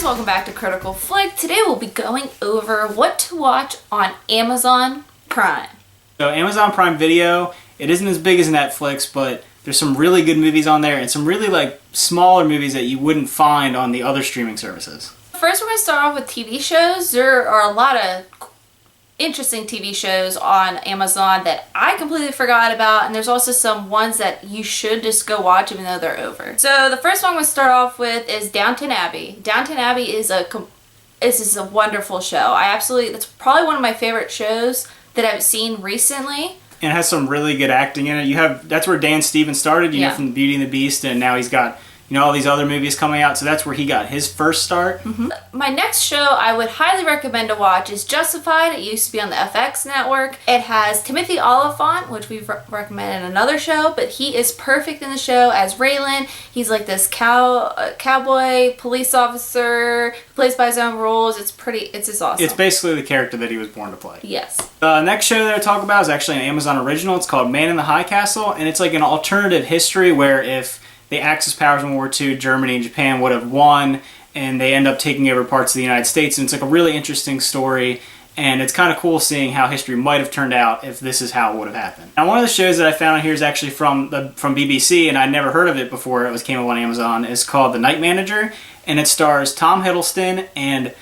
welcome back to Critical Flick. Today we'll be going over what to watch on Amazon Prime. So Amazon Prime Video, it isn't as big as Netflix, but there's some really good movies on there and some really smaller movies that you wouldn't find on the other streaming services. First we're going to start off with TV shows. There are a lot of interesting TV shows on Amazon that I completely forgot about, and there's also some ones that you should just go watch even though they're over. So the first one we'll start off with is Downton Abbey. Downton Abbey is a wonderful show. It's probably one of my favorite shows that I've seen recently. And it has some really good acting in it. That's where Dan Stevens started, you know, from Beauty and the Beast, and now he's got, you know, all these other movies coming out, so that's where he got his first start. My next show I would highly recommend to watch is Justified. It used to be on the FX network. It has Timothy Olyphant, which we've recommended in another show, but he is perfect in the show as Raylan. He's like this cowboy police officer, plays by his own rules. It's just awesome. It's basically the character that he was born to play. Yes. The next show that I talk about is actually an Amazon original. It's called Man in the High Castle, and it's like an alternative history where if the Axis powers in World War II, Germany and Japan would have won, and they end up taking over parts of the United States. And it's like a really interesting story, and it's kind of cool seeing how history might have turned out if this is how it would have happened. Now, one of the shows that I found on here is actually from BBC, and I'd never heard of it before it came up on Amazon. It's called The Night Manager, and it stars Tom Hiddleston, and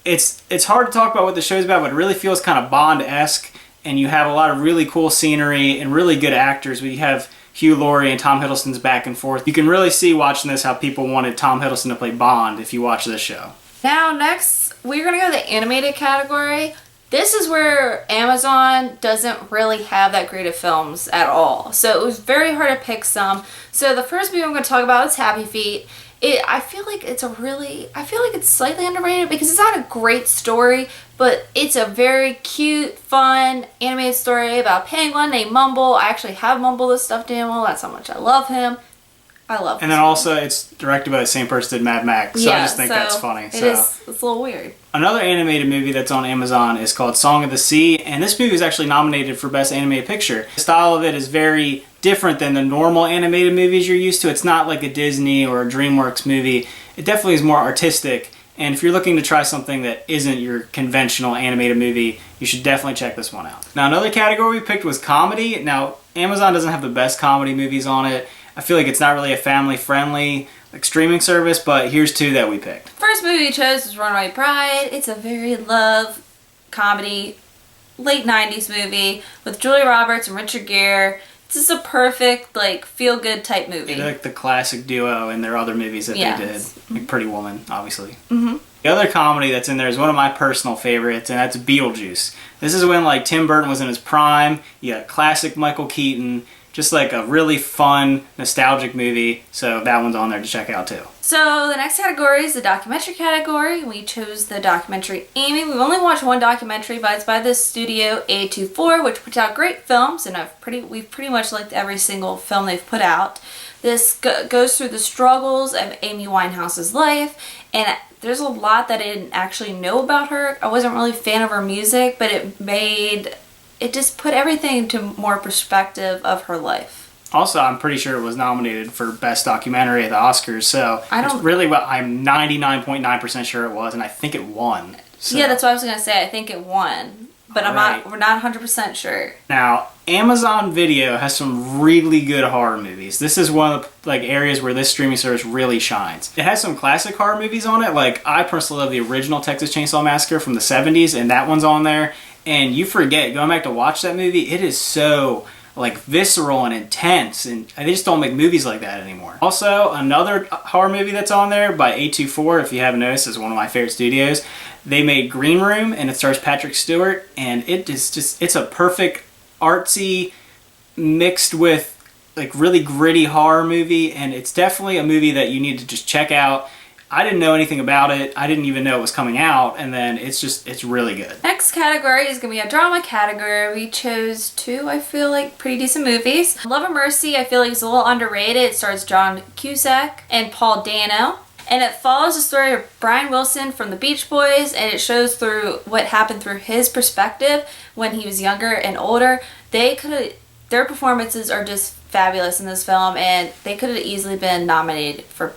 it's hard to talk about what the show's about, but it really feels kind of Bond-esque, and you have a lot of really cool scenery and really good actors. We have Hugh Laurie and Tom Hiddleston's back and forth. You can really see watching this how people wanted Tom Hiddleston to play Bond if you watch this show. Now next, we're going to go to the animated category. This is where Amazon doesn't really have that great of films at all. So it was very hard to pick some. So the first movie I'm going to talk about is Happy Feet. I feel like it's slightly underrated because it's not a great story, but it's a very cute, fun, animated story about a penguin named Mumble. I actually have Mumble, the stuffed animal. That's how much I love him. I love him. And then also, it's directed by the same person that did Mad Max, so I just think that's funny. It's a little weird. Another animated movie that's on Amazon is called Song of the Sea, and this movie was actually nominated for Best Animated Picture. The style of it is very different than the normal animated movies you're used to. It's not like a Disney or a DreamWorks movie. It definitely is more artistic, and if you're looking to try something that isn't your conventional animated movie, you should definitely check this one out. Now, another category we picked was comedy. Now, Amazon doesn't have the best comedy movies on it. I feel like it's not really a family-friendly streaming service, but here's two that we picked. First movie we chose was Runaway Bride. It's a very love comedy, late 90s movie with Julia Roberts and Richard Gere. It's just a perfect, feel-good type movie. They're like the classic duo in their other movies that they did. Like Pretty Woman, obviously. Mm-hmm. The other comedy that's in there is one of my personal favorites, and that's Beetlejuice. This is when Tim Burton was in his prime. You got classic Michael Keaton. Just like a really fun, nostalgic movie, so that one's on there to check out too. So the next category is the documentary category. We chose the documentary Amy. We've only watched one documentary, but it's by the studio A24, which puts out great films, and we've pretty much liked every single film they've put out. This goes through the struggles of Amy Winehouse's life, and there's a lot that I didn't actually know about her. I wasn't really a fan of her music, but it just put everything into more perspective of her life. Also, I'm pretty sure it was nominated for Best Documentary at the Oscars, so it's really what I'm 99.9% sure it was, and I think it won. So. Yeah, that's what I was going to say. I think it won, but we're not 100% sure. Now, Amazon Video has some really good horror movies. This is one of the areas where this streaming service really shines. It has some classic horror movies on it. I personally love the original Texas Chainsaw Massacre from the 70s, and that one's on there. And you forget, going back to watch that movie, it is so visceral and intense, and they just don't make movies like that anymore. Also, another horror movie that's on there by A24, if you haven't noticed, is one of my favorite studios. They made Green Room, and it stars Patrick Stewart, and it's a perfect artsy mixed with really gritty horror movie, and it's definitely a movie that you need to just check out. I didn't know anything about it. I didn't even know it was coming out, and then it's really good. Next category is going to be a drama category. We chose two, I feel like, pretty decent movies. Love and Mercy, I feel like, is a little underrated. It stars John Cusack and Paul Dano. And it follows the story of Brian Wilson from the Beach Boys, and it shows through what happened through his perspective when he was younger and older. Their performances are just fabulous in this film, and they could have easily been nominated for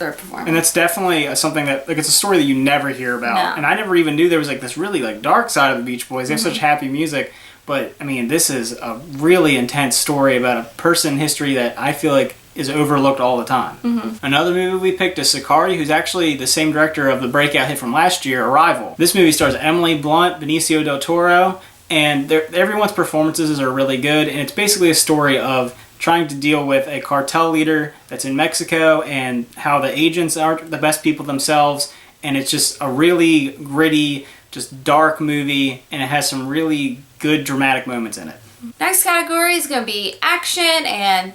their performance. And that's definitely something that, like, it's a story that you never hear about. No. And I never even knew there was, like, this really, like, dark side of the Beach Boys. They have such happy music. But, I mean, this is a really intense story about a person in history that I feel like is overlooked all the time. Another movie we picked is Sicario, who's actually the same director of the breakout hit from last year, Arrival. This movie stars Emily Blunt, Benicio del Toro, and everyone's performances are really good. And it's basically a story of trying to deal with a cartel leader that's in Mexico and how the agents aren't the best people themselves. And it's just a really gritty, just dark movie, and it has some really good dramatic moments in it. Next category is going to be action, and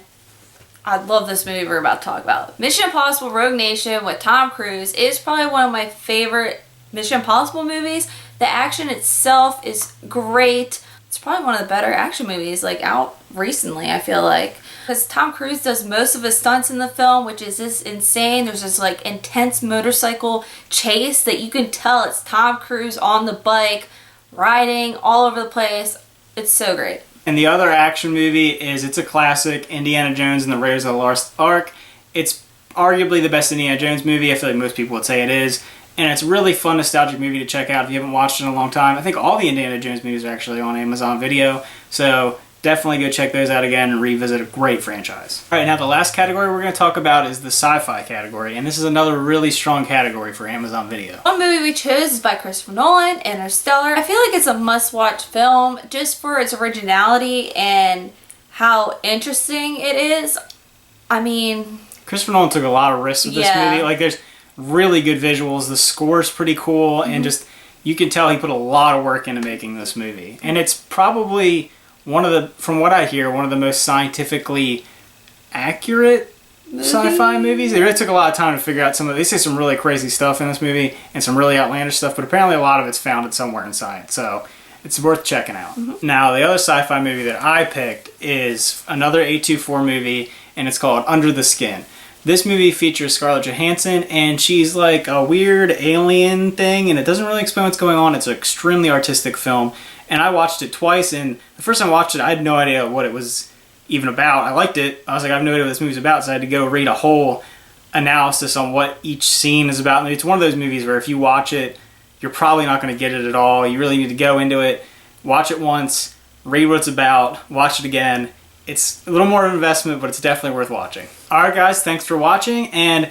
I love this movie we're about to talk about. Mission Impossible Rogue Nation with Tom Cruise is probably one of my favorite Mission Impossible movies. The action itself is great. It's probably one of the better action movies like out recently, I feel like. Because Tom Cruise does most of his stunts in the film, which is just insane. There's this like intense motorcycle chase that you can tell it's Tom Cruise on the bike, riding all over the place. It's so great. And the other action movie it's a classic, Indiana Jones and the Raiders of the Lost Ark. It's arguably the best Indiana Jones movie. I feel like most people would say it is. And it's a really fun, nostalgic movie to check out if you haven't watched it in a long time. I think all the Indiana Jones movies are actually on Amazon Video. So definitely go check those out again and revisit a great franchise. All right, now the last category we're going to talk about is the sci-fi category. And this is another really strong category for Amazon Video. One movie we chose is by Christopher Nolan, Interstellar. I feel like it's a must-watch film just for its originality and how interesting it is. I mean, Christopher Nolan took a lot of risks with this movie. Like, there's really good visuals. The score's pretty cool, and just you can tell he put a lot of work into making this movie. And it's probably one of the, from what I hear, one of the most scientifically accurate sci-fi movies. They really took a lot of time to figure out some of. They say some really crazy stuff in this movie and some really outlandish stuff, but apparently a lot of it's founded somewhere in science. So it's worth checking out. Now, the other sci-fi movie that I picked is another A24 movie, and it's called Under the Skin. This movie features Scarlett Johansson, and she's like a weird alien thing, and it doesn't really explain what's going on. It's an extremely artistic film, and I watched it twice, and the first time I watched it, I had no idea what it was even about. I liked it. I was like, I have no idea what this movie's about, so I had to go read a whole analysis on what each scene is about. And it's one of those movies where if you watch it, you're probably not going to get it at all. You really need to go into it, watch it once, read what it's about, watch it again. It's a little more of an investment, but it's definitely worth watching. Alright guys, thanks for watching, and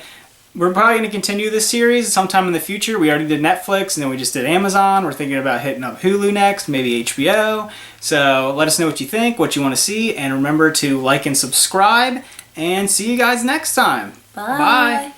we're probably going to continue this series sometime in the future. We already did Netflix, and then we just did Amazon. We're thinking about hitting up Hulu next, maybe HBO. So let us know what you think, what you want to see, and remember to like and subscribe, and see you guys next time. bye.